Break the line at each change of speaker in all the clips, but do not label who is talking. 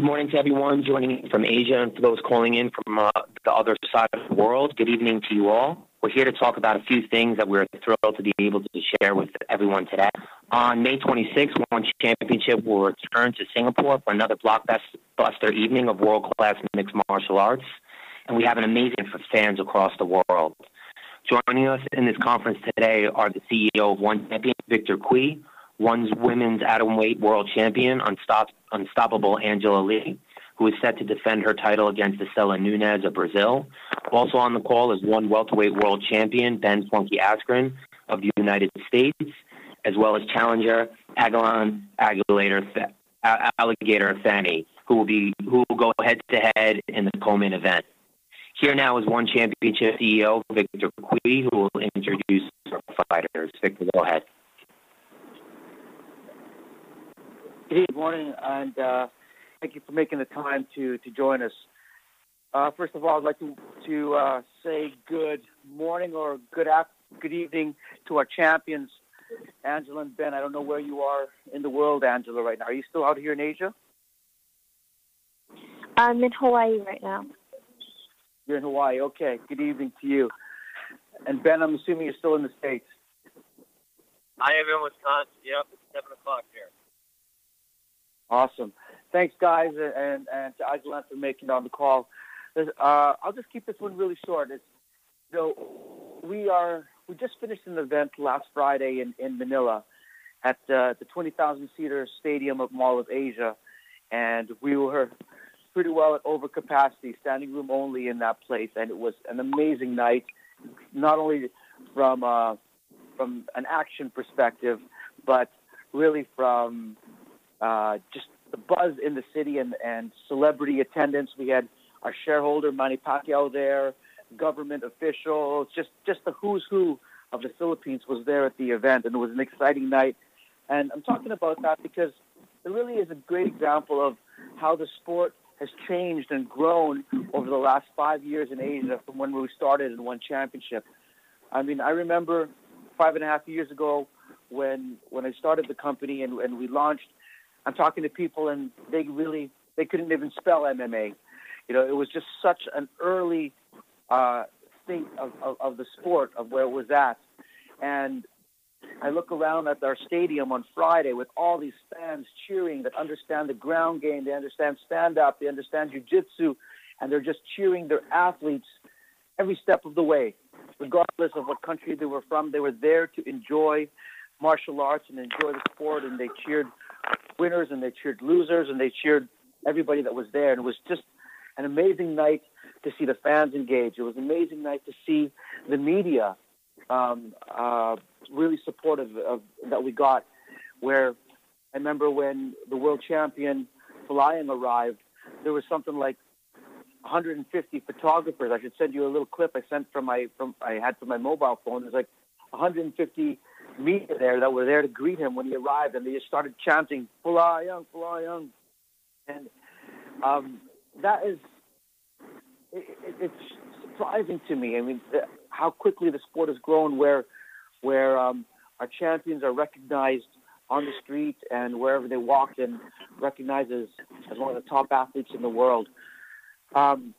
Good morning to everyone joining from Asia and for those calling in from the other side of the world. Good evening to you all. We're here to talk about a few things that we're thrilled to be able to share with everyone today. On May 26th, One Championship will return to Singapore for another blockbuster evening of world-class mixed martial arts, and we have an amazing for fans across the world. Joining us in this conference today are the CEO of One Champion, Victor Cui, One's women's atomweight world champion, unstoppable Angela Lee, who is set to defend her title against Istela Nunes of Brazil. Also on the call is One welterweight world champion, Ben Askren of the United States, as well as challenger Agilan Thani, who will go head-to-head in the co-main event. Here now is One Championship CEO Victor Cui, who will introduce our fighters. Victor, go ahead.
Good morning, and thank you for making the time to join us. First of all, I'd like to say good morning or good evening to our champions, Angela and Ben. I don't know where you are in the world, Angela, right now. Are you still out here in Asia?
I'm in Hawaii right now.
You're in Hawaii. Okay. Good evening to you. And Ben, I'm assuming you're still in the States.
I am in Wisconsin. Yep, it's 7 o'clock here.
Awesome. Thanks, guys, and to Agilan for making it on the call. I'll just keep this one really short. We just finished an event last Friday in Manila at the 20,000-seater stadium of Mall of Asia, and we were pretty well at overcapacity, standing room only in that place, and it was an amazing night, not only from an action perspective, but really from just the buzz in the city and celebrity attendance. We had our shareholder, Manny Pacquiao, there, government officials, just the who's who of the Philippines was there at the event, and it was an exciting night. And I'm talking about that because it really is a great example of how the sport has changed and grown over the last 5 years in Asia from when we started in One Championship. I mean, I remember 5.5 years ago when I started the company and we launched, I'm talking to people and they couldn't even spell MMA. You know, it was just such an early state of the sport, of where it was at. And I look around at our stadium on Friday with all these fans cheering that understand the ground game, they understand stand-up, they understand jiu-jitsu, and they're just cheering their athletes every step of the way. Regardless of what country they were from, they were there to enjoy martial arts and enjoy the sport, and they cheered winners and they cheered losers and they cheered everybody that was there. And it was just an amazing night to see the fans engage. It was an amazing night to see the media really supportive of that we got. Where I remember when the world champion flying arrived, there was something like 150 photographers. I should send you a little clip I sent from my mobile phone. There's like 150 media there that were there to greet him when he arrived, and they just started chanting "Fly young, fly young," and that is it's surprising to me. I mean, how quickly the sport has grown, where our champions are recognized on the street and wherever they walk, and recognized as one of the top athletes in the world. Coming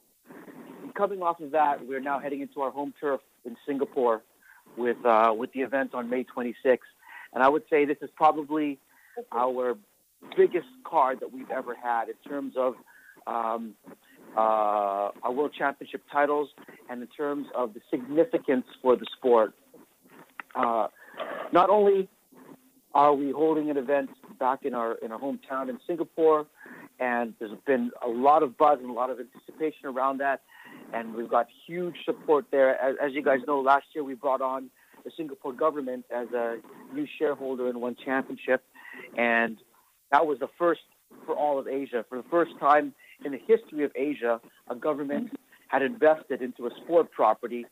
off of that, we're now heading into our home turf in Singapore with the event on May 26th. And I would say this is probably our biggest card that we've ever had in terms of our World Championship titles and in terms of the significance for the sport. Not only are we holding an event back in our hometown in Singapore, and there's been a lot of buzz and a lot of anticipation around that, and we've got huge support there. As you guys know, last year we brought on the Singapore government as a new shareholder in One Championship, and that was the first for all of Asia. For the first time in the history of Asia, a government had invested into a sport property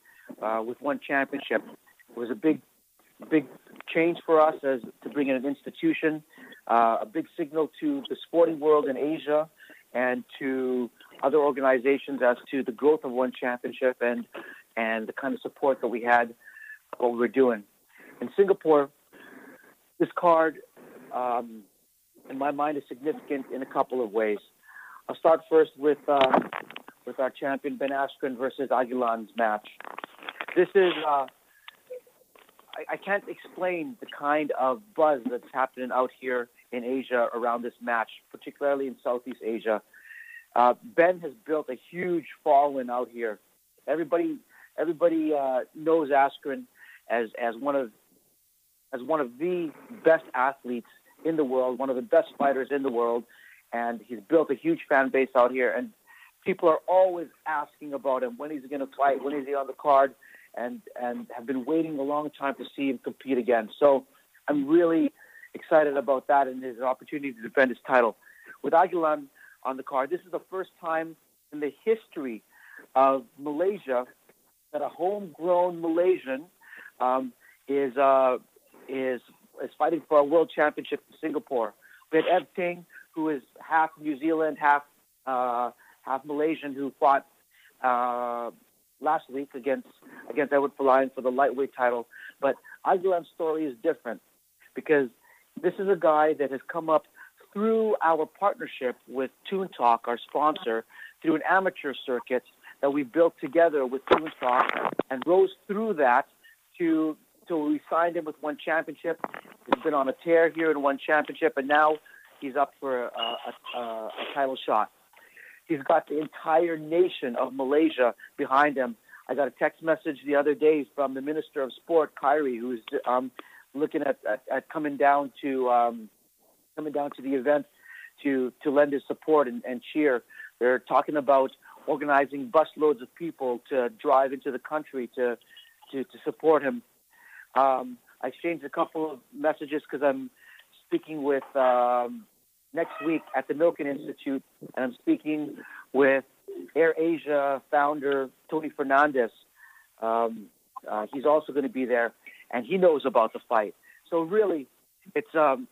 with One Championship. It was a big change for us as to bring in an institution, a big signal to the sporting world in Asia and to other organizations as to the growth of One Championship and the kind of support that we had, what we were doing. In Singapore, this card, in my mind, is significant in a couple of ways. I'll start first with our champion Ben Askren versus Agilan's match. This is I can't explain the kind of buzz that's happening out here in Asia around this match, particularly in Southeast Asia. Ben has built a huge following out here. Everybody knows Askren as one of the best athletes in the world, one of the best fighters in the world, and he's built a huge fan base out here. And people are always asking about him, when he's going to fight, when is he on the card, and have been waiting a long time to see him compete again. So I'm really excited about that and his opportunity to defend his title. With Agilan on the card, this is the first time in the history of Malaysia that a homegrown Malaysian is fighting for a world championship in Singapore. We had Ev Ting, who is half New Zealand, half Malaysian, who fought last week against Edward Falayan for the lightweight title. But Agilan's story is different because this is a guy that has come up through our partnership with Toon Talk, our sponsor, through an amateur circuit that we built together with Toon Talk, and rose through that till we signed him with one championship. He's been on a tear here in one championship, and now he's up for a title shot. He's got the entire nation of Malaysia behind him. I got a text message the other day from the Minister of Sport, Kyrie, who's looking at coming down to the event to lend his support and cheer. They're talking about organizing busloads of people to drive into the country to support him. I exchanged a couple of messages because I'm speaking with next week at the Milken Institute, and I'm speaking with Air Asia founder Tony Fernandez. He's also going to be there, and he knows about the fight. So really, it's front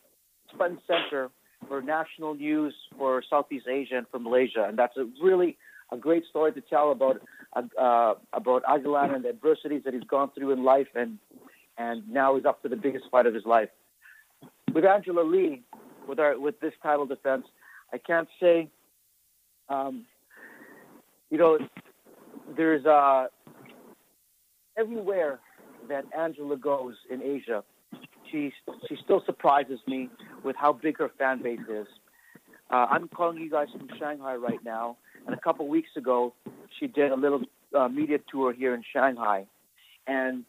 and center for national news for Southeast Asia and for Malaysia, and that's really a great story to tell about Agilan and the adversities that he's gone through in life, and now he's up to the biggest fight of his life. With Angela Lee, with this title defense, I can't say, there's everywhere that Angela goes in Asia, she still surprises me with how big her fan base is. I'm calling you guys from Shanghai right now, and a couple weeks ago, she did a little media tour here in Shanghai, and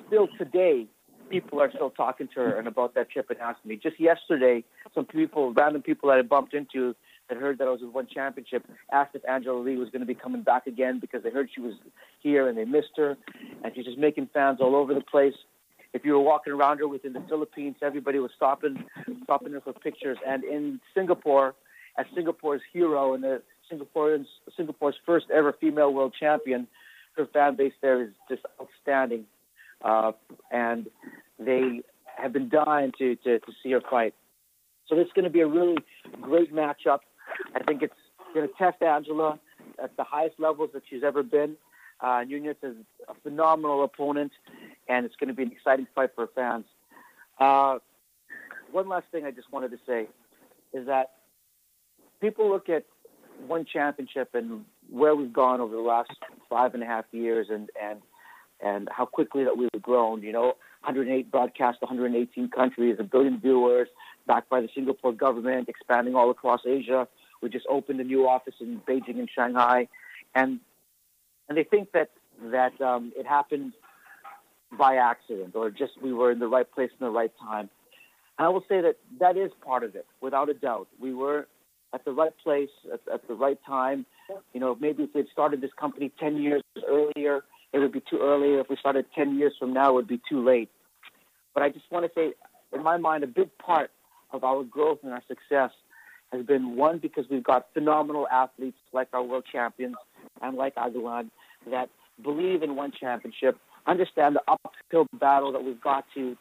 still today, people are still talking to her and about that trip and asking me. Just yesterday, some people, random people that I bumped into that heard that I was with one championship, asked if Angela Lee was going to be coming back again because they heard she was here and they missed her, and she's just making fans all over the place. If you were walking around her within the Philippines, everybody was stopping her for pictures. And in Singapore, as Singapore's hero and the Singapore's first ever female world champion, her fan base there is just outstanding. And they have been dying to see her fight. So this is going to be a really great matchup. I think it's going to test Angela at the highest levels that she's ever been. Nunez is a phenomenal opponent, and it's going to be an exciting fight for her fans. One last thing I just wanted to say is that people look at one championship and where we've gone over the last 5.5 years and how quickly that we've grown. 108 broadcast to 118 countries, 1 billion viewers, backed by the Singapore government, expanding all across Asia. We just opened a new office in Beijing and Shanghai, and they think that it happened by accident or just we were in the right place in the right time. And I will say that is part of it, without a doubt. We were at the right place at the right time. Maybe if they'd started this company 10 years earlier, it would be too early. If we started 10 years from now, it would be too late. But I just want to say, in my mind, a big part of our growth and our success has been, one, because we've got phenomenal athletes like our world champions and like Agilan that believe in one championship, understand the uphill battle that we've got to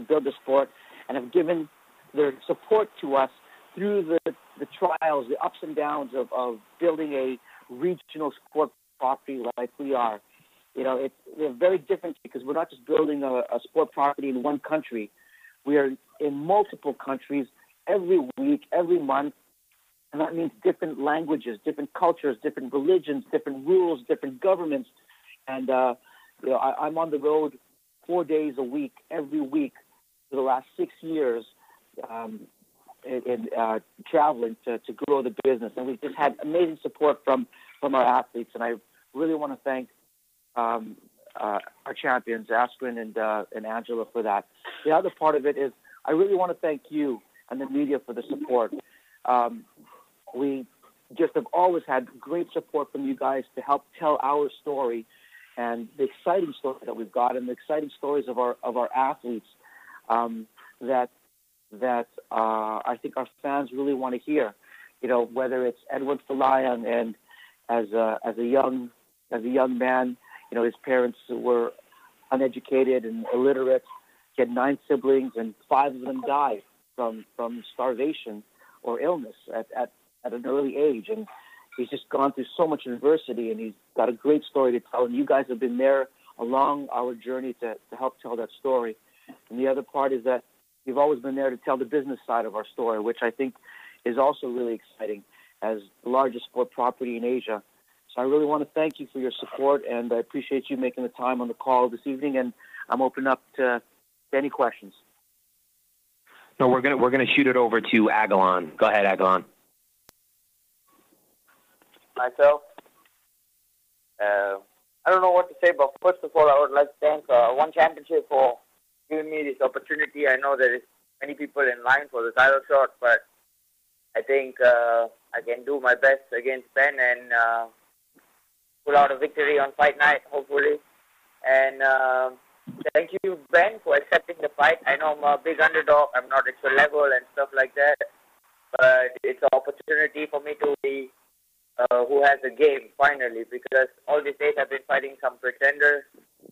build the sport, and have given their support to us through the trials, the ups and downs of building a regional sport property like we are. They're very different because we're not just building a sport property in one country. We are in multiple countries every week, every month, And that means different languages, different cultures, different religions, different rules, different governments. And, I'm on the road 4 days a week, every week for the last 6 years, traveling to grow the business. And we've just had amazing support from our athletes. And I really want to thank our champions, Askren and Angela, for that. The other part of it is I really want to thank you and the media for the support. We just have always had great support from you guys to help tell our story and the exciting story that we've got and the exciting stories of our athletes that I think our fans really want to hear. Whether it's Edward Falayan, and as a young man, his parents were uneducated and illiterate. He had 9 siblings, and 5 of them died from starvation or illness at an early age. And he's just gone through so much adversity, and he's got a great story to tell. And you guys have been there along our journey to help tell that story. And the other part is that you've always been there to tell the business side of our story, which I think is also really exciting as the largest sport property in Asia. So I really want to thank you for your support, and I appreciate you making the time on the call this evening, and I'm open up to any questions.
No, we're gonna shoot it over to Agilan. Go ahead, Agilan.
Myself, I don't know what to say, but first of all, I would like to thank One Championship for giving me this opportunity. I know there is many people in line for the title shot, but I think I can do my best against Ben and pull out a victory on fight night, hopefully. And thank you, Ben, for accepting the fight. I know I'm a big underdog. I'm not at your level and stuff like that, but it's an opportunity for me to be who has a game, finally, because all these days I've been fighting some pretender,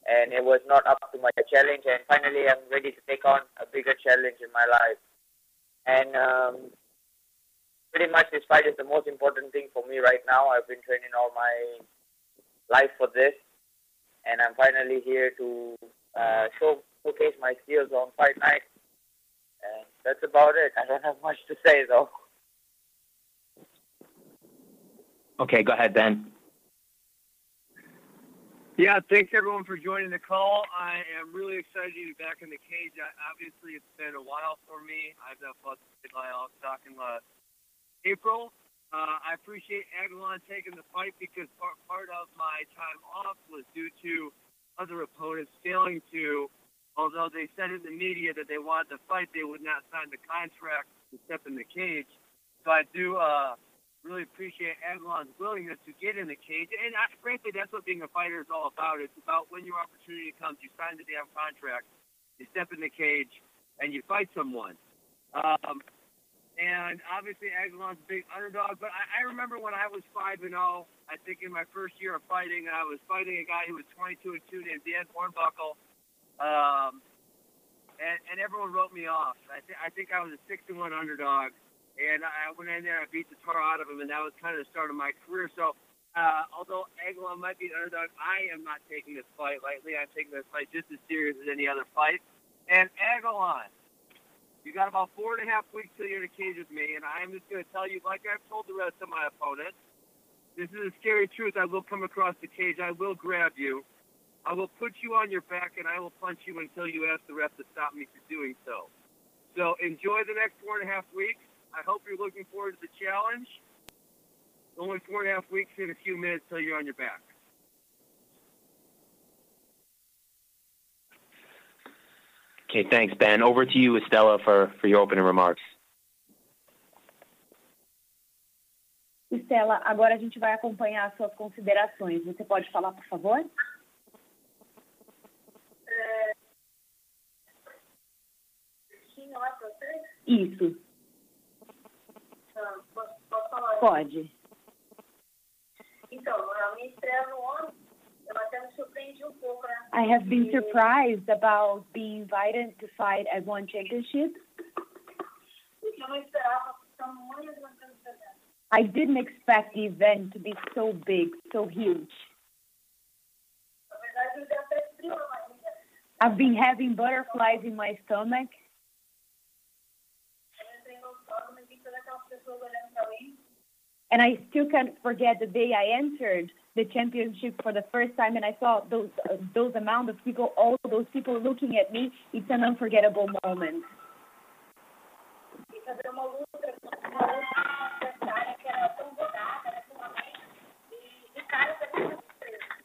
and it was not up to my challenge, and finally I'm ready to take on a bigger challenge in my life. And pretty much this fight is the most important thing for me right now. I've been training all my life for this, and I'm finally here to showcase my skills on fight night. And that's about it. I don't have much to say, though.
Okay, go ahead, Ben.
Yeah, thanks everyone for joining the call. I am really excited to be back in the cage. Obviously, it's been a while for me. I've not fought the big guy stock in April. I appreciate Agilan taking the fight because part of my time off was due to other opponents failing to, although they said in the media that they wanted to fight, they would not sign the contract to step in the cage. So I do really appreciate Agilan's willingness to get in the cage. And frankly, that's what being a fighter is all about. It's about when your opportunity comes, you sign the damn contract, you step in the cage, and you fight someone. And obviously, Agilan's a big underdog. But I remember when I was 5-0, I think in my first year of fighting, I was fighting a guy who was 22-2 named Dan Hornbuckle. And everyone wrote me off. I think I was a 6-1 underdog. And I went in there, I beat the tar out of him, and that was kind of the start of my career. So, although Agilan might be an underdog, I am not taking this fight lightly. I'm taking this fight just as serious as any other fight. And Agilan, you got about 4.5 weeks till you're in a cage with me, and I'm just going to tell you, like I've told the rest of my opponents, this is a scary truth. I will come across the cage. I will grab you. I will put you on your back, and I will punch you until you ask the ref to stop me from doing so. So enjoy the next 4.5 weeks. I hope you're looking forward to the challenge. Only 4.5 weeks and a few minutes till you're on your back.
Okay, thanks, Ben. Over to you, Istela, for your opening remarks.
Istela, agora a gente vai acompanhar as suas considerações. Você pode falar, por favor? Isso.
Posso falar?
Pode.
Então, a minha estreia no ano, eu até me surpreendi um pouco, né?
I have been surprised about being invited to fight at One Championship.
Porque eu não esperava tamanho do evento.
I didn't expect the event to be so big, so huge.
Na verdade, eu dei até frio na barriga.
I've been having butterflies in my stomach.
Eu entrei no solo, mas vi todas aquelas pessoas olhando pra mim.
And I still can't forget the day I entered the championship for the first time, and I saw those amount of people, all those people looking at me. It's an unforgettable moment.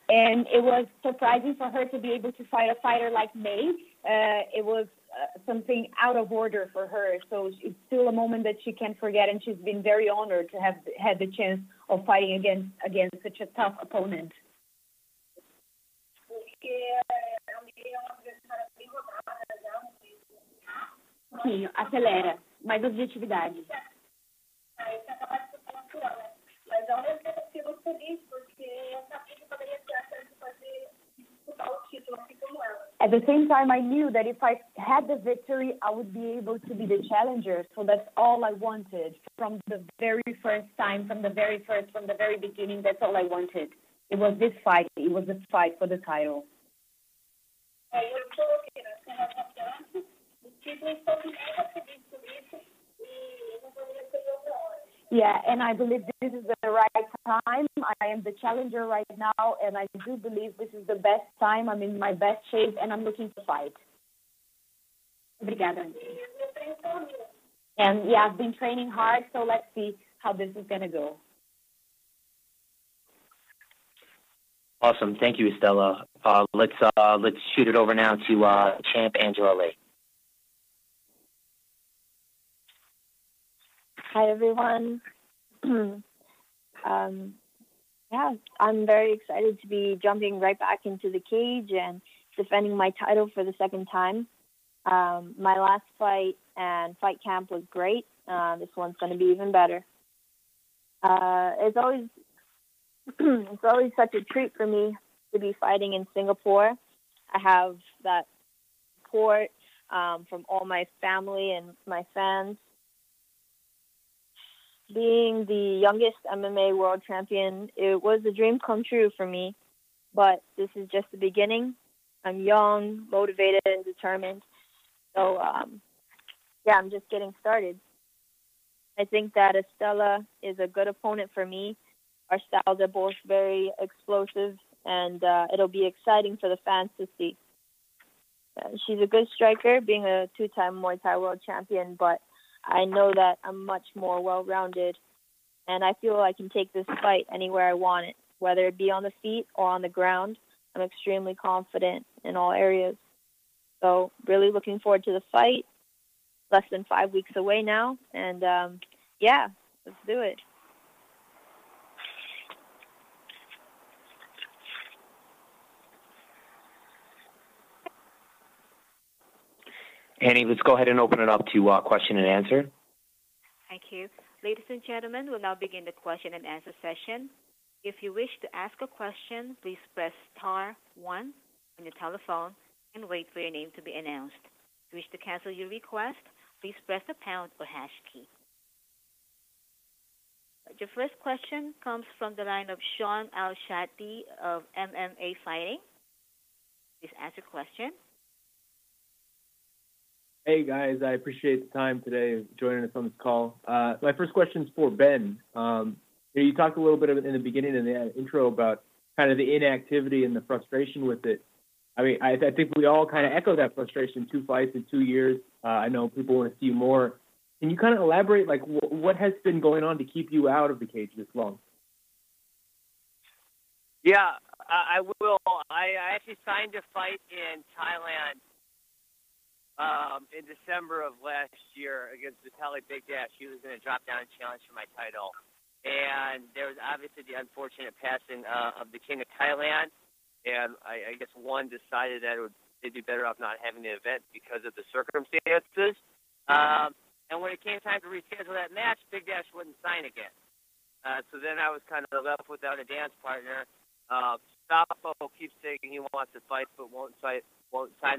And it was surprising for her to be able to fight a fighter like me. It was something out of order for her. So it's still a moment that she can't forget, and she's been very honored to have had the chance of fighting against such a tough opponent. Um pouquinho, acelera, mais objetividade. Mas ao mesmo tempo fico feliz porque eu sabia que poderia ter a chance de fazer disputar o título assim como ela. At the same time, I knew that if I had the victory, I would be able to be the challenger. So that's all I wanted from the very first time, from the very beginning. That's all I wanted. It was this fight. It was the fight for the title. Eu coloquei na cena campeonato, o título estou muito feliz por isso e não poderia ser outra hora. Yeah, and I believe this is the right time. I am the challenger right now, and I do believe this is the best time. I'm in my best shape, and I'm looking to fight. Obrigada. And yeah, I've been training hard, so let's see how this is going to go.
Awesome. Thank you, Istela. Let's shoot it over now to Champ Angela Lee.
Hi, everyone. Yeah, I'm very excited to be jumping right back into the cage and defending my title for the second time. My last fight and fight camp was great. This one's going to be even better. It's always such a treat for me to be fighting in Singapore. I have that support from all my family and my fans. Being the youngest MMA world champion, it was a dream come true for me, but this is just the beginning. I'm young, motivated, and determined. So, yeah, I'm just getting started. I think that Istela is a good opponent for me. Our styles are both very explosive, and it'll be exciting for the fans to see. She's a good striker, being a two-time Muay Thai world champion, but I know that I'm much more well-rounded, and I feel I can take this fight anywhere I want it, whether it be on the feet or on the ground. I'm extremely confident in all areas. So really looking forward to the fight. Less than 5 weeks away now, and yeah, let's do it.
Annie, let's go ahead and open it up to question and answer.
Thank you. Ladies and gentlemen, we'll now begin the question and answer session. If you wish to ask a question, please press *1 on your telephone and wait for your name to be announced. If you wish to cancel your request, please press the pound or hash key. Your first question comes from the line of Sean Al-Shati of MMA Fighting. Please ask your question.
Hey, guys. I appreciate the time today joining us on this call. My first question is for Ben. You talked a little bit in the beginning in the intro about kind of the inactivity and the frustration with it. I mean, I think we all kind of echo that frustration, 2 fights in 2 years. I know people want to see more. Can you kind of elaborate, like, what has been going on to keep you out of the cage this long?
Yeah, I will. I actually signed a fight in Thailand in December of last year against Vitaly Bigdash. He was going to drop down and challenge for my title. And there was obviously the unfortunate passing of the King of Thailand. And I guess one decided that they'd be better off not having the event because of the circumstances. And when it came time to reschedule that match, Bigdash wouldn't sign again. So then I was kind of left without a dance partner. Stapo keeps saying he wants to fight, but won't sign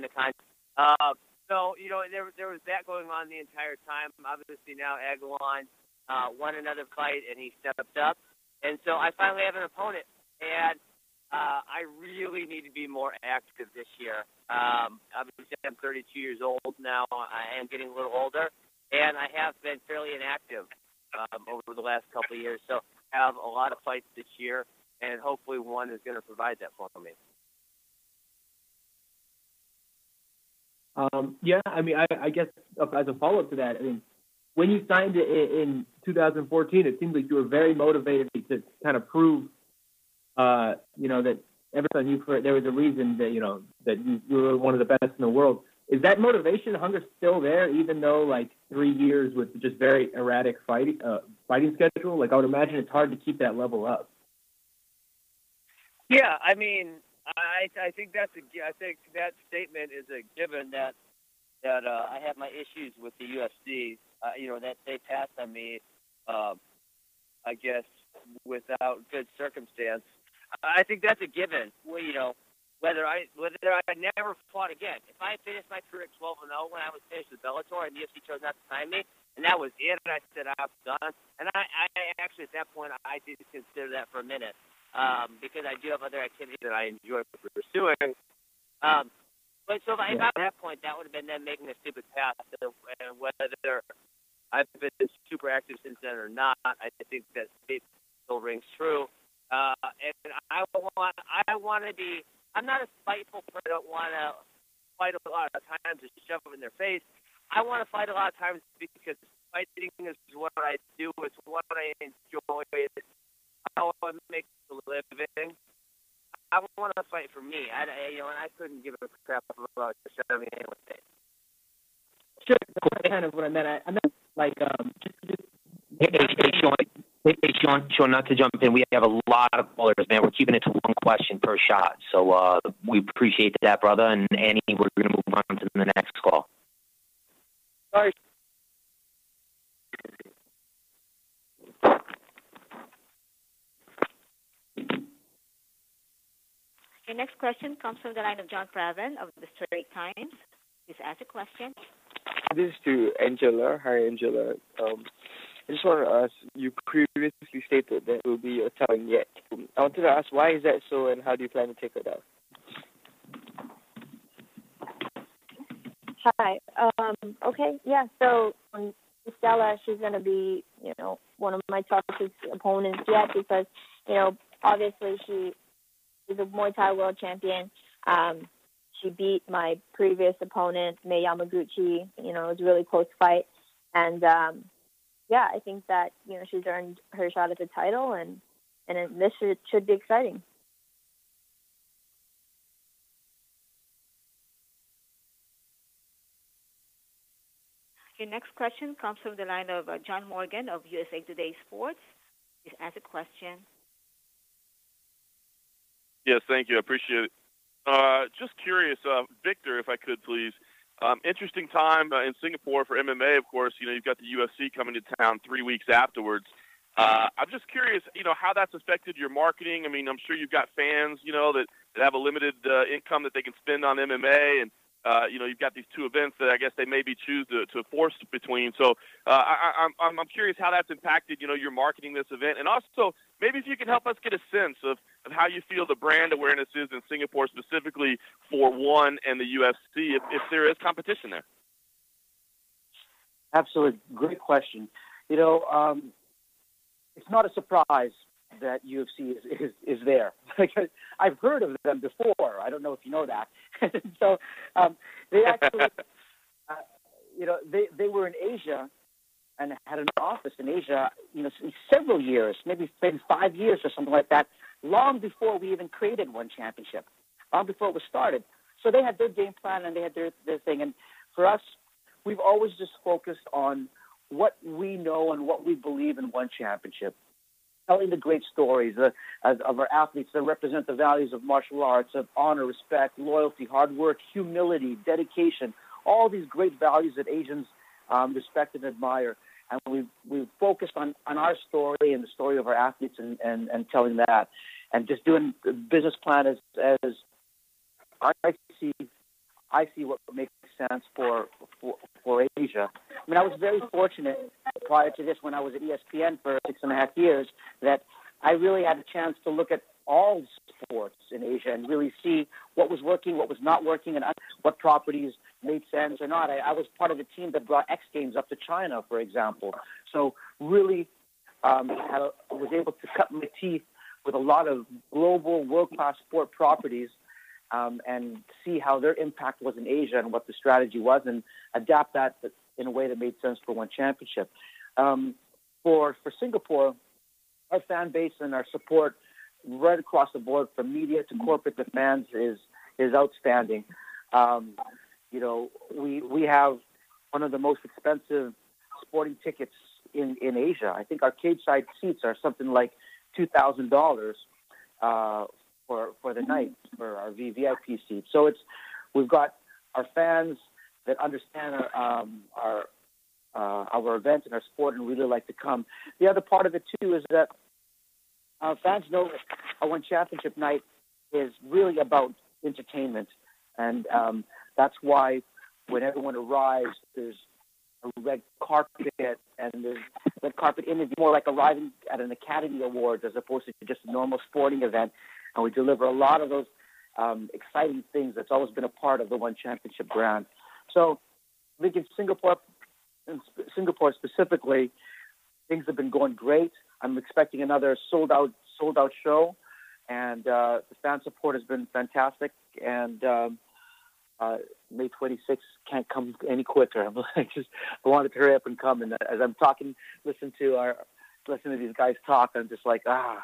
the contract. So, you know, there was that going on the entire time. Obviously now Agilan won another fight, and he stepped up. And so I finally have an opponent. And I really need to be more active this year. Obviously I'm 32 years old now. I am getting a little older. And I have been fairly inactive over the last couple of years. So have a lot of fights this year, and hopefully one is going to provide that for me.
Yeah, I mean, I guess as a follow-up to that, I mean, when you signed it in 2014, it seemed like you were very motivated to kind of prove, that every time there was a reason that, that you were one of the best in the world. Is that motivation, hunger still there, even though, 3 years with just very erratic fighting schedule? I would imagine it's hard to keep that level up.
Yeah, I mean, I think that statement is a given that I have my issues with the UFC. That they passed on me, I guess, without good circumstance. I think that's a given. Well, whether I never fought again. If I finished my career at 12-0 when I was finished with Bellator and the UFC chose not to sign me, and that was it, and I said I'm done. And I actually at that point I did consider that for a minute. Because I do have other activities that I enjoy pursuing. But so if I at that point, that would have been them making a stupid pass. And whether I've been super active since then or not, I think that statement still rings true. And I want to be. I'm not a spiteful person. I don't want to fight a lot of times to shove them in their face. I want to fight a lot of times because fighting is what I do. It's what I enjoy. It's how I make a living. I want to fight for me. And I couldn't give a crap about shoving anyone in the face.
Sure, that's kind of what I meant. I meant
Hey, Sean, not to jump in. We have a lot of callers, man. We're keeping it to one question per shot. So we appreciate that, brother. And Annie, we're going to move on to the next call.
Sorry.
Your next question comes from the line of John Praven of the Strait Times. Please ask a question.
This is to Angela. Hi, Angela. I just want to ask, you previously stated that it will be a title yet. I wanted to ask, why is that so, and how do you plan to take it down?
Hi. Okay, yeah, so Istela, she's going to be, one of my toughest opponents yet because, obviously she is a Muay Thai world champion. She beat my previous opponent, Mei Yamaguchi. It was a really close fight. And, I think that, she's earned her shot at the title, and this should be exciting.
Your next question comes from the line of John Morgan of USA Today Sports. Please ask a question.
Yes, thank you. I appreciate it. Just curious, Victor, if I could, please. Interesting time in Singapore for MMA, of course. You've got the UFC coming to town 3 weeks afterwards. I'm just curious, how that's affected your marketing. I mean, I'm sure you've got fans, that have a limited income that they can spend on MMA, and you've got these two events that I guess they maybe choose to force between. So I'm curious how that's impacted, your marketing this event. And also, maybe if you can help us get a sense of how you feel the brand awareness is in Singapore, specifically for ONE and the UFC, if there is competition there.
Absolutely. Great question. It's not a surprise that UFC is there. I've heard of them before. I don't know if you know that. So they actually, they were in Asia and had an office in Asia, several years, maybe 5 years or something like that, long before we even created ONE Championship, long before it was started. So they had their game plan and they had their thing. And for us, we've always just focused on what we know and what we believe in ONE Championship, telling the great stories of our athletes that represent the values of martial arts, of honor, respect, loyalty, hard work, humility, dedication, all these great values that Asians respect and admire. And we've focused on our story and the story of our athletes and telling that, and just doing the business plan as I see what makes sense for Asia. I mean, I was very fortunate prior to this when I was at ESPN for 6.5 years that I really had a chance to look at all sports in Asia and really see what was working, what was not working, and what properties made sense or not. I was part of the team that brought X Games up to China, for example. So really was able to cut my teeth with a lot of global world-class sport properties and see how their impact was in Asia and what the strategy was, and adapt that in a way that made sense for One Championship. For Singapore, our fan base and our support right across the board, from media to corporate to fans, is outstanding. We have one of the most expensive sporting tickets in Asia. I think our cage side seats are something like $2,000 for the night for our VVIP seats. So we've got our fans that understand our event and our sport and really like to come. The other part of it too is that fans know that our One Championship night is really about entertainment, and that's why when everyone arrives, there's a red carpet, and there's red carpet interview, more like arriving at an Academy Awards as opposed to just a normal sporting event. And we deliver a lot of those exciting things that's always been a part of the One Championship brand. So I think in Singapore specifically, things have been going great. I'm expecting another sold out show, and the fan support has been fantastic. And May 26th can't come any quicker. I wanted to hurry up and come. And as I'm talking, listen to these guys talk, I'm just like, I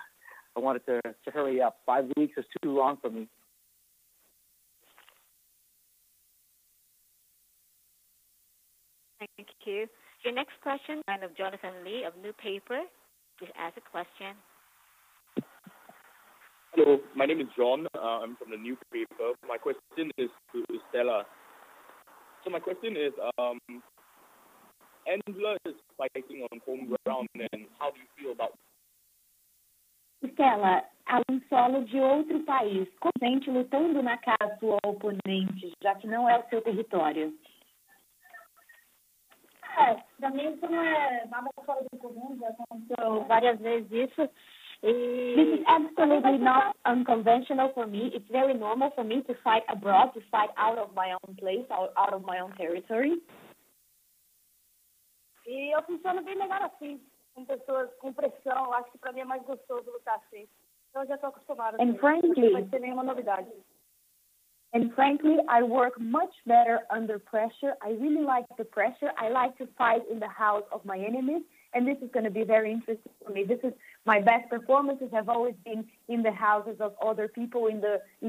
wanted to hurry up. 5 weeks is too long for me.
Thank you. Your next question, line of Jonathan Lee of New Paper. Please ask a question.
Hello, my name is John. I'm from the New Paper. My question is to Istela. So my question is, Angela is fighting on home ground, and how do you feel about it?
Istela, há solo de outro país, consciente lutando na casa do oponente, já que não é o seu território.
Para mim isso não é nada fora do comum, já aconteceu várias vezes isso.
This is absolutely not unconventional for me. It's very normal for me to fight abroad, to fight out of my own place, out of my own territory.
E eu funciono bem melhor assim, com pessoas com pressão. Acho que para mim é mais gostoso lutar assim. Então eu já estou acostumada.
And frankly,
não vai ser nenhuma novidade.
And frankly, I work much better under pressure. I really like the pressure. I like to fight in the house of my enemies. And this is going to be very interesting for me. This is my best performances have always been in the houses of other people in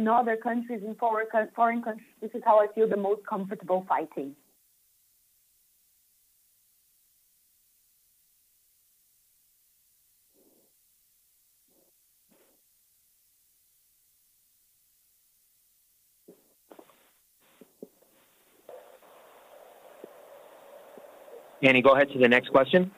other countries, in foreign countries. This is how I feel the most comfortable fighting.
Annie, go ahead to the next question.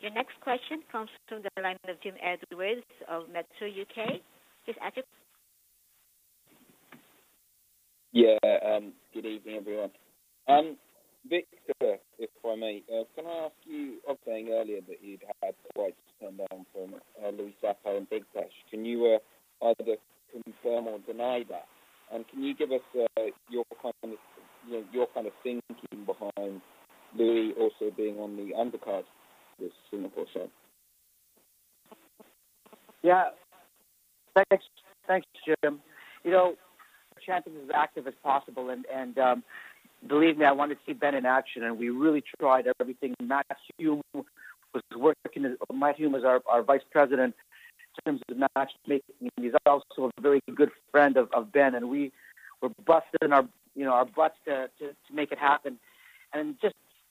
Your next question comes from the line of Jim Edwards of Metro UK. Please ask your
good evening, everyone. Victor, if I may, can I ask you, I was saying earlier that you'd had twice turned down from Louis Sapo and Big Bash. Can you either confirm or deny that? And can you give us your kind of thinking behind Louis also being on the undercard this Singapore show?
Yeah, thanks, Jim. Champions as active as possible, and believe me, I wanted to see Ben in action, and we really tried everything. Matt Hume was working. Matt Hume is our vice president in terms of matchmaking. He's also a very good friend of Ben, and we were busting our butts to make it happen. And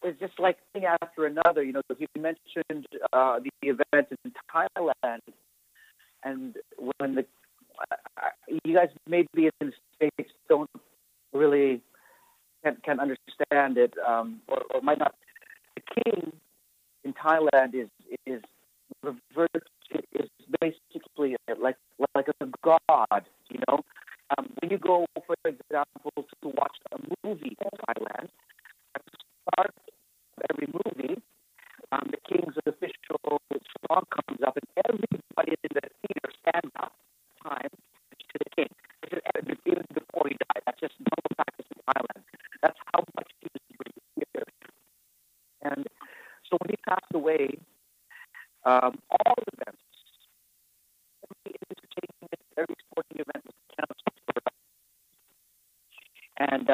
it's just like thing after another. He mentioned the event in Thailand, and when you guys maybe in the States don't really can understand it, or might not. The king in Thailand is basically like a god. When you go, for example, to watch a movie in Thailand, at the start of every movie, the king's official song comes up, and everybody in the theater stands up time to the king. This is even before he died. That's just normal practice in Thailand. That's how much And so when he passed away, all events, every entertainment, every sporting event was canceled for us. And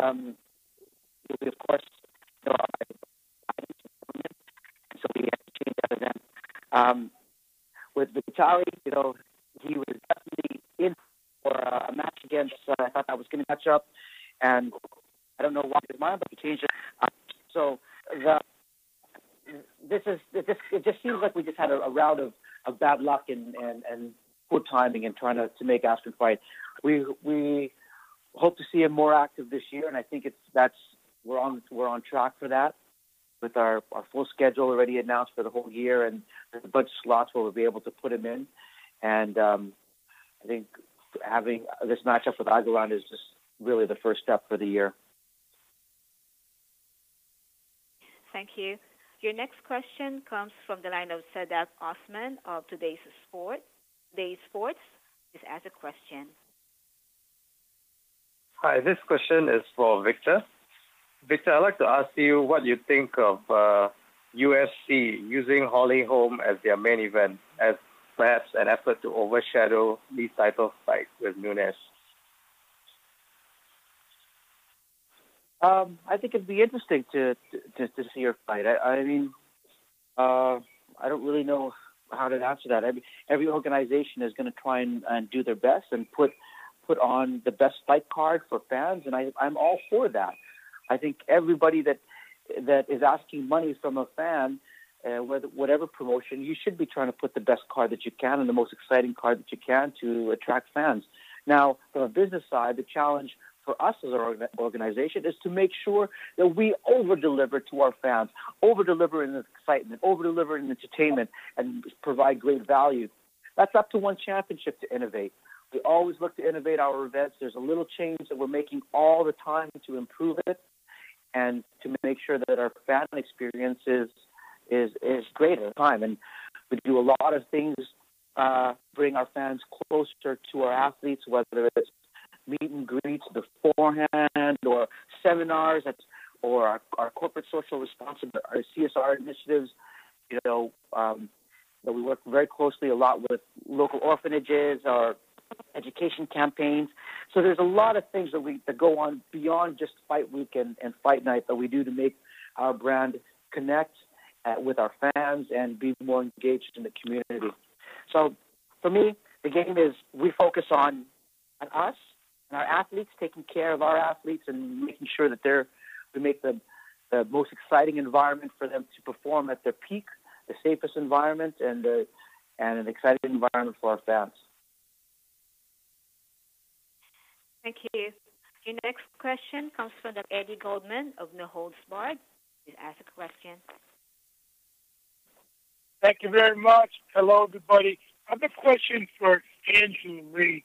we, of course, and so we had to change that event. With Vitali, he was definitely in for a match against. I thought that was going to match up, and I don't know why his mind, but he changed it. So it just seems like we just had a round of bad luck and poor timing in trying to make Askren fight. We hope to see him more active this year, and I think we're on track for that, with our full schedule already announced for the whole year, and there's a bunch of slots where we'll be able to put him in. And I think having this matchup with Agilan is just really the first step for the year.
Thank you. Your next question comes from the line of Sadak Osman of Today's Sports. Please ask a question.
Hi, this question is for Victor. Victor, I'd like to ask you what you think of UFC using Holly Holm as their main event as perhaps an effort to overshadow the title fight with Nunes.
I think it'd be interesting to see her fight. I mean, I don't really know how to answer that. Every organization is going to try and do their best and put on the best fight card for fans, and I'm all for that. I think everybody that is asking money from a fan, whatever promotion, you should be trying to put the best card that you can and the most exciting card that you can to attract fans. Now, from a business side, the challenge for us as an organization is to make sure that we over-deliver to our fans, over-deliver in excitement, over-deliver in entertainment, and provide great value. That's up to one championship to innovate. We always look to innovate our events. There's a little change that we're making all the time to improve it and to make sure that our fan experience is great at the time. And we do a lot of things, bring our fans closer to our athletes, whether it's meet and greets beforehand or seminars or our corporate social responsibility, our CSR initiatives, that we work very closely a lot with local orphanages or education campaigns. So there's a lot of things that go on beyond just fight week and fight night that we do to make our brand connect with our fans and be more engaged in the community. So for me, the game is we focus on us and our athletes, taking care of our athletes and making sure that we make the most exciting environment for them to perform at their peak, the safest environment, and an exciting environment for our fans.
Thank you. Your next question comes from Eddie Goldman of No Holds Barred. Please ask a question.
Thank you very much. Hello, everybody. I have a question for Angela Lee.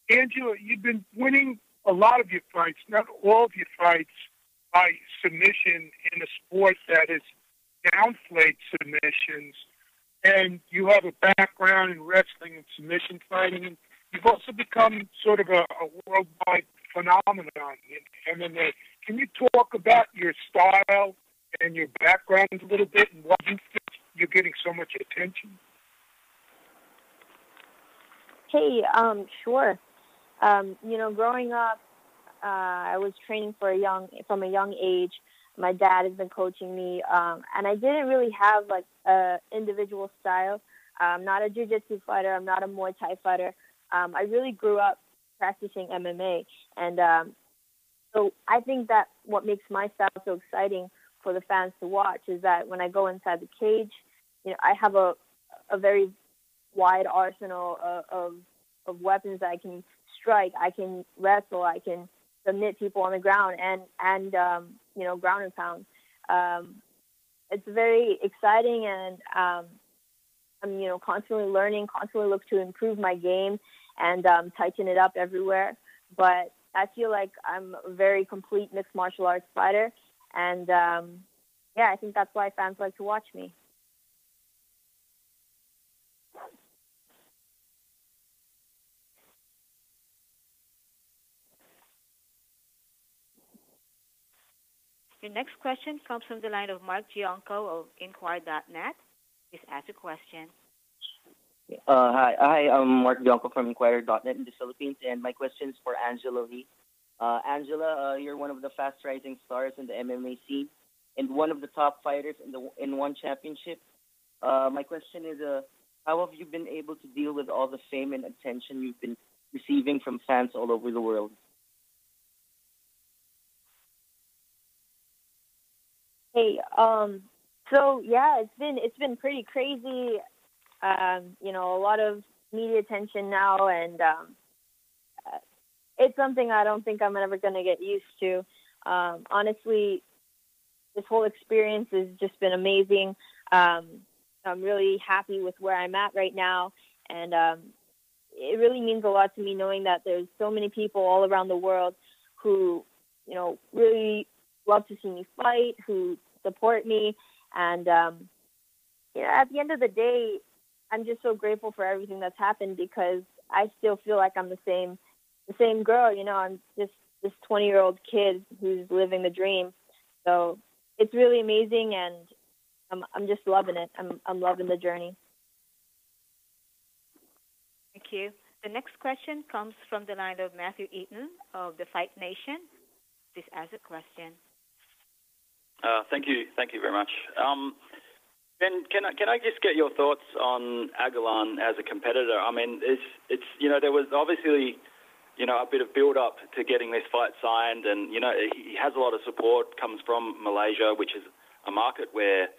Angela, you've been winning a lot of your fights, not all of your fights, by submission in a sport that is downplayed submissions. And you have a background in wrestling and submission fighting. And you've also become sort of a worldwide phenomenon in MMA. Can you talk about your style and your background a little bit and why you think you're getting so much attention?
Hey, sure. Growing up, I was training from a young age. My dad has been coaching me, and I didn't really have like a individual style. I'm not a jiu-jitsu fighter. I'm not a Muay Thai fighter. I really grew up practicing MMA, and so I think that what makes my style so exciting for the fans to watch is that when I go inside the cage, I have a very wide arsenal of weapons that I can strike. I can wrestle. I can submit people on the ground and ground and pound. It's very exciting, and I'm constantly learning, constantly look to improve my game and tighten it up everywhere. But I feel like I'm a very complete mixed martial arts fighter, and I think that's why fans like to watch me.
Your next question comes from the line of Mark Gianco of Inquire.net. Please ask your question.
Hi, I'm Mark Bianco from Inquirer.net in the Philippines, and my question is for Angela Lee. Angela, you're one of the fast-rising stars in the MMA scene and one of the top fighters in one championship. My question is, how have you been able to deal with all the fame and attention you've been receiving from fans all over the world?
Hey, so yeah, it's been pretty crazy. You know, a lot of media attention now, and it's something I don't think I'm ever going to get used to. Honestly, this whole experience has just been amazing. I'm really happy with where I'm at right now, and it really means a lot to me knowing that there's so many people all around the world who, you know, really love to see me fight, who support me, and you know, at the end of the day, I'm just so grateful for everything that's happened because I still feel like I'm the same girl. You know, I'm just this 20-year-old kid who's living the dream. So it's really amazing, and I'm just loving it. I'm loving the journey.
Thank you. The next question comes from the line of Matthew Eaton of the Fight Nation. Please ask a question.
Thank you very much. Ben, can I just get your thoughts on Agilan as a competitor? I mean, it's you know, there was obviously, you know, a bit of build up to getting this fight signed, and you know, he has a lot of support, comes from Malaysia, which is a market where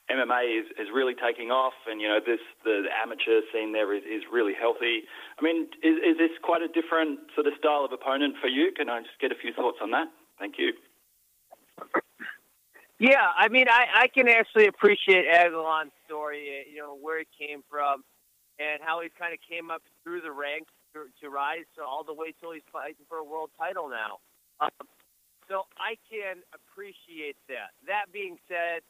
MMA is really taking off, and you know, the amateur scene there is really healthy. I mean, is this quite a different sort of style of opponent for you? Can I just get a few thoughts on that? Thank you.
Yeah, I mean, I can actually appreciate Agilan's story, you know, where he came from and how he kind of came up through the ranks to rise to all the way till he's fighting for a world title now. So I can appreciate that. That being said,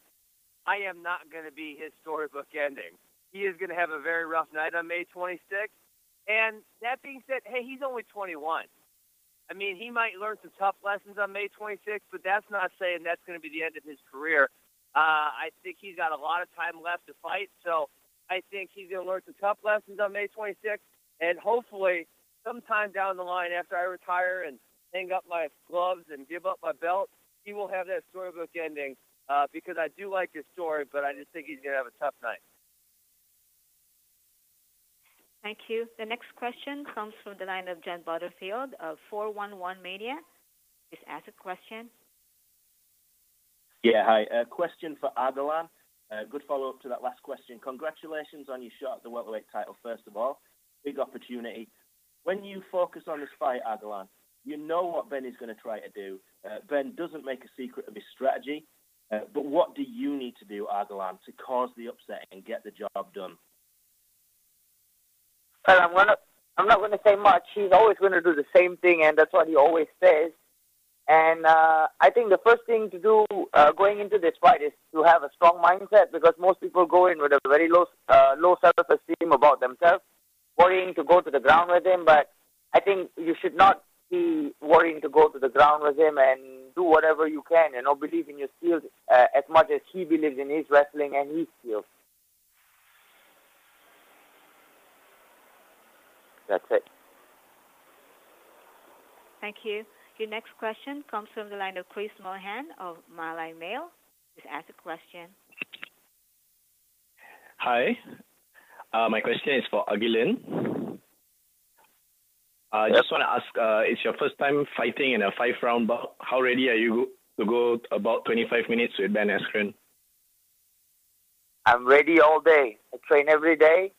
I am not going to be his storybook ending. He is going to have a very rough night on May 26th. And that being said, hey, he's only 21. I mean, he might learn some tough lessons on May 26th, but that's not saying that's going to be the end of his career. I think he's got a lot of time left to fight, so I think he's going to learn some tough lessons on May 26th, and hopefully sometime down the line after I retire and hang up my gloves and give up my belt, he will have that storybook ending because I do like his story, but I just think he's going to have a tough night.
Thank you. The next question comes from the line of John Butterfield of 411 Media. Please ask a question.
Yeah, hi. A question for Agilan. Good follow-up to that last question. Congratulations on your shot at the welterweight title, first of all. Big opportunity. When you focus on this fight, Agilan, you know what Ben is going to try to do. Ben doesn't make a secret of his strategy. But what do you need to do, Agilan, to cause the upset and get the job done?
Well, I'm not going to say much. He's always going to do the same thing, and that's what he always says. And I think the first thing to do going into this fight is to have a strong mindset, because most people go in with a very low self-esteem about themselves, worrying to go to the ground with him. But I think you should not be worrying to go to the ground with him, and do whatever you can, you know, believe in your skills as much as he believes in his wrestling and his skills. That's it.
Thank you. Your next question comes from the line of Chris Mohan of Malay Mail. Please ask a question.
Hi. My question is for Agilan. I just want to ask, it's your first time fighting in a 5-round bout. How ready are you to go about 25 minutes with Ben Askren?
I'm ready all day. I train every day.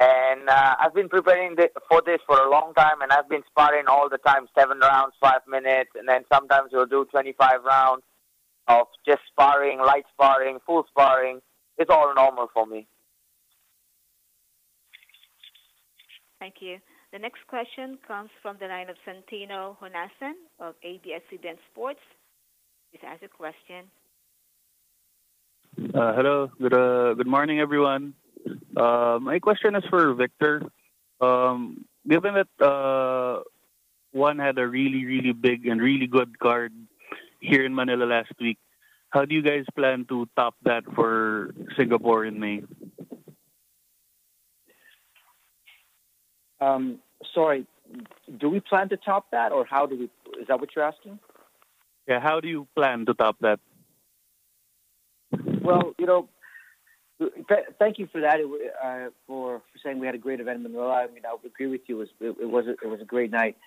And I've been preparing for this for a long time, and I've been sparring all the time, 7 rounds, 5 minutes, and then sometimes we'll do 25 rounds of just sparring, light sparring, full sparring. It's all normal for me.
Thank you. The next question comes from the line of Santino Honasan of ABS-CBN Sports. Please ask a question.
Hello. Good morning, everyone. My question is for Victor. Given that one had a really, really big and really good card here in Manila last week, How do you guys plan to top that for Singapore in May?
Sorry, do we plan to top that, or how do we? Is that what you're asking?
Yeah, how do you plan to top that?
Well, thank you for that. For saying we had a great event in Manila. I mean, I would agree with you. It was a great night.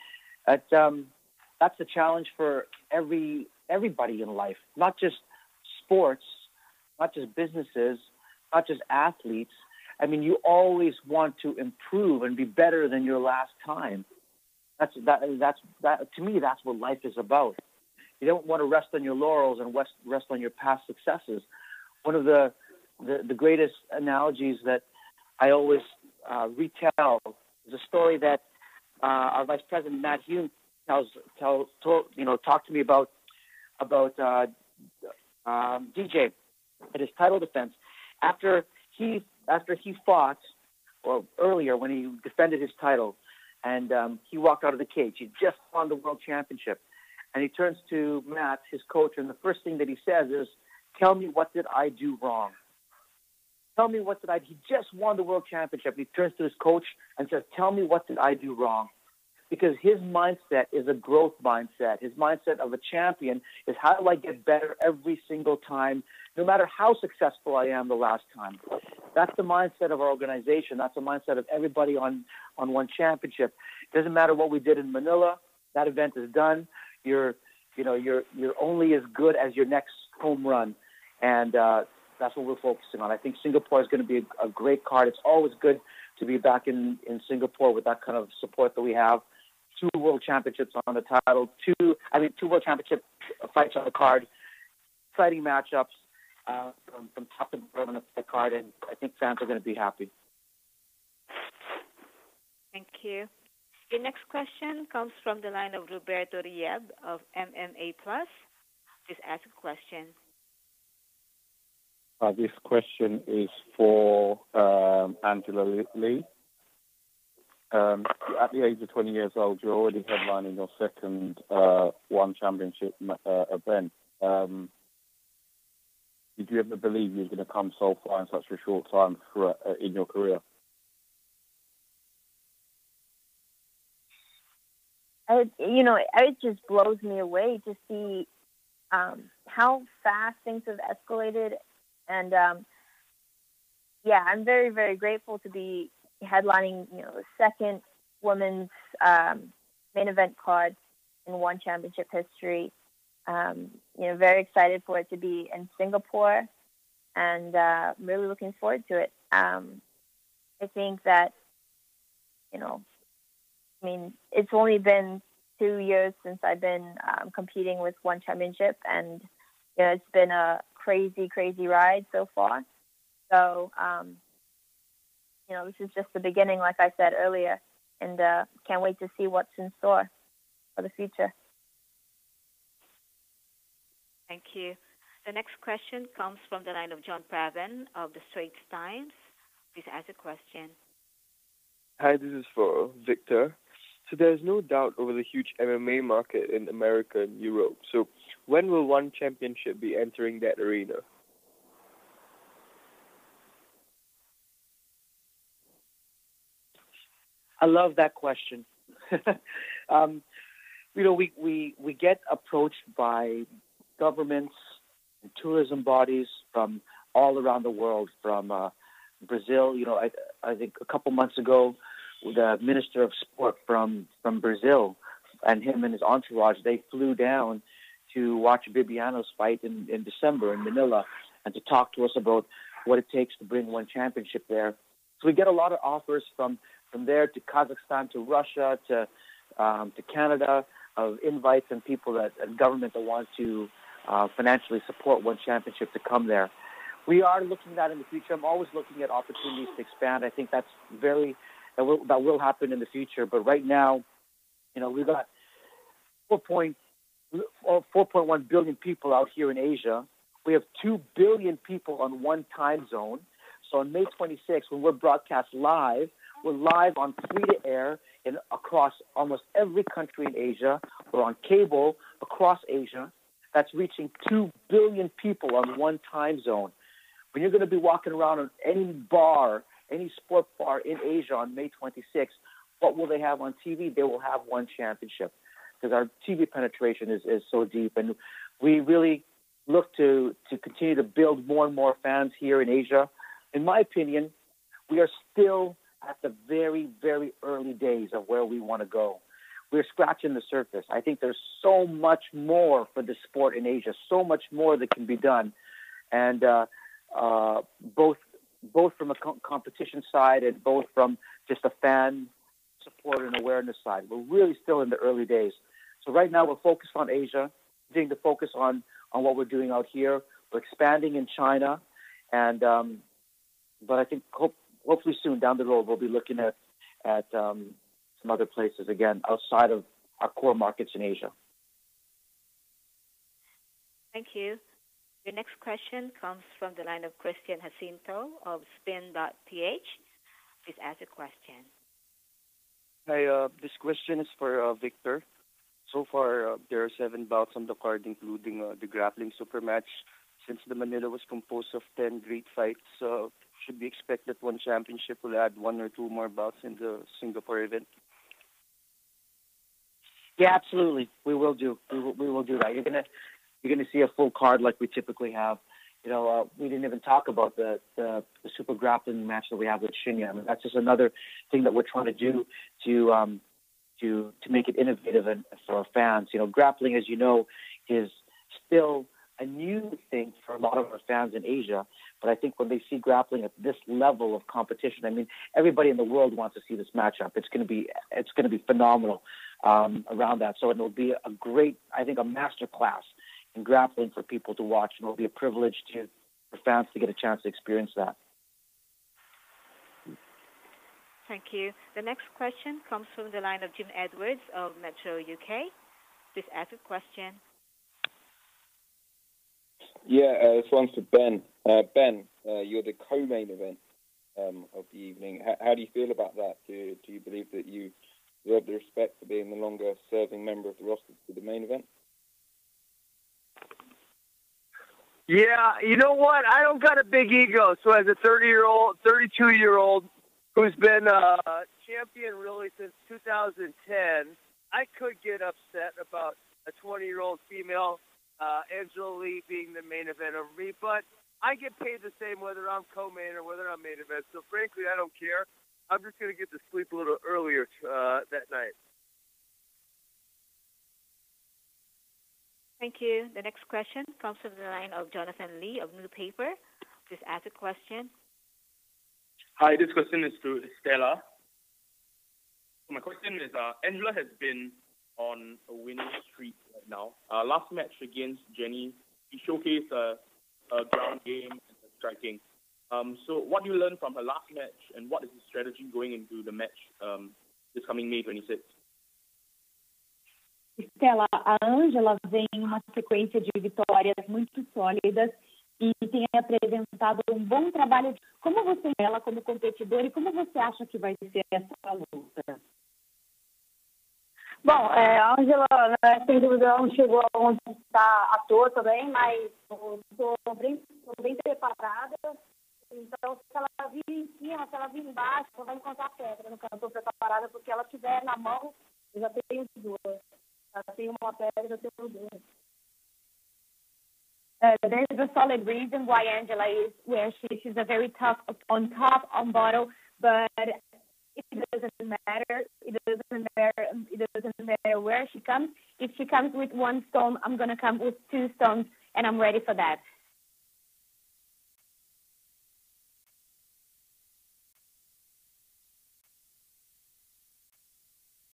That's the challenge for everybody in life, not just sports, not just businesses, not just athletes. I mean, you always want to improve and be better than your last time. That to me, that's what life is about. You don't want to rest on your laurels and rest on your past successes. One of the greatest analogies that I always retell is a story that our Vice President Matt Hume talked to me about DJ at his title defense after he fought, or earlier when he defended his title, and he walked out of the cage. He just won the World Championship, and he turns to Matt, his coach, and the first thing that he says is, "Tell me, what did I do wrong? Tell me, what did I? He just won the World Championship." He turns to his coach and says, "Tell me, what did I do wrong?" Because his mindset is a growth mindset. His mindset of a champion is, how do I get better every single time, no matter how successful I am the last time. That's the mindset of our organization. That's the mindset of everybody on one championship. It doesn't matter what we did in Manila. That event is done. You're only as good as your next home run, and that's what we're focusing on. I think Singapore is going to be a great card. It's always good to be back in Singapore with that kind of support that we have. 2 World Championships on the title, 2 World Championship fights on the card, exciting matchups from top to bottom on the card, and I think fans are going to be happy.
Thank you. Your next question comes from the line of Roberto Rieb of MMA Plus. Please ask a question.
This question is for Angela Lee. At the age of 20 years old, you're already headlining your second One Championship event. Did you ever believe you were going to come so far in such a short time in your career?
It just blows me away to see how fast things have escalated. And, I'm very, very grateful to be headlining, the second women's main event card in One Championship history. Very excited for it to be in Singapore, and really looking forward to it. I think that, it's only been 2 years since I've been competing with One Championship, and it's been a crazy, crazy ride so far. So, this is just the beginning, like I said earlier, and can't wait to see what's in store for the future.
Thank you. The next question comes from the line of John Praven of the Straits Times. Please ask a question.
Hi, this is for Victor. So there's no doubt over the huge MMA market in America and Europe. So when will One Championship be entering that arena?
I love that question. We get approached by governments and tourism bodies from all around the world, from Brazil. I think a couple months ago, the Minister of Sport from Brazil and him and his entourage, they flew down to watch Bibiano's fight in December in Manila and to talk to us about what it takes to bring One Championship there. So we get a lot of offers from there to Kazakhstan, to Russia, to Canada, of invites and people and government that want to financially support One Championship to come there. We are looking at that in the future. I'm always looking at opportunities to expand. I think that will happen in the future. But right now, we've got 4.1 billion people out here in Asia. We have 2 billion people on one time zone. So on May 26th, when we're broadcast live, we're live on free-to-air across almost every country in Asia. We're on cable across Asia. that's reaching 2 billion people on one time zone. When you're going to be walking around in any bar, any sport bar in Asia on May 26th, what will they have on TV? They will have one championship, because our TV penetration is so deep. And we really look to continue to build more and more fans here in Asia. In my opinion, we are still at the very, very early days of where we want to go. We're scratching the surface. I think there's so much more for the sport in Asia, so much more that can be done. And both from a competition side and both from just a fan support and awareness side. We're really still in the early days. So right now we're focused on Asia, continuing to focus on what we're doing out here. We're expanding in China, and but I think hopefully soon down the road we'll be looking at some other places again outside of our core markets in Asia.
Thank you. Your next question comes from the line of Christian Jacinto of spin.ph. Please ask a question.
Hi, this question is for Victor. So far, there are 7 bouts on the card, including the grappling super match. Since the Manila was composed of 10 great fights, should we expect that one championship will add 1 or 2 more bouts in the Singapore event?
Yeah, absolutely. We will do. We will do that. You're gonna see a full card like we typically have. You know, we didn't even talk about the super grappling match that we have with Shinya. I mean, that's just another thing that we're trying to do to make it innovative and for our fans. You know, grappling, as you know, is still a new thing for a lot of our fans in Asia. But I think when they see grappling at this level of competition, I mean, everybody in the world wants to see this matchup. It's going to be phenomenal around that. So it will be a great, I think, a master class in grappling for people to watch, and it will be a privilege for fans to get a chance to experience that.
Thank you. The next question comes from the line of Jim Edwards of Metro UK. Please ask a question.
Yeah, this one's for Ben. Ben, you're the co-main event of the evening. How do you feel about that? Do you believe that you deserve the respect for being the longer-serving member of the roster to the main event?
Yeah, you know what? I don't got a big ego. So as a 32-year-old who's been champion really since 2010, I could get upset about a 20-year-old female, Angela Lee, being the main event over me. But I get paid the same whether I'm co-main or whether I'm main event. So frankly, I don't care. I'm just going to get to sleep a little earlier that night.
Thank you. The next question comes from the line of Jonathan Lee of New Paper. Please ask a question.
Hi, this question is to Istela. My question is, Angela has been on a winning streak right now. Last match against Jenny, she showcased a ground game and striking. So what do you learn from her last match, and what is the strategy going into the match this coming May 26th?
Estela, a Ângela vem em uma sequência de vitórias muito sólidas e tem apresentado um bom trabalho. Como você vê ela como competidora e como você acha que vai ser essa luta?
Bom, a Ângela, né, sem dúvida, não chegou onde está à toa também, mas estou bem preparada. Então, se ela vir em cima, se ela vir embaixo, ela vai encontrar pedra no campo. Estou preparada porque ela tiver na mão, eu já tenho duas. Já tenho uma pedra, já tenho duas.
There's a solid reason why Angela is where she's a very tough on top, on bottle, but it doesn't matter. It doesn't matter where she comes. If she comes with 1 stone, I'm gonna come with 2 stones, and I'm ready for that.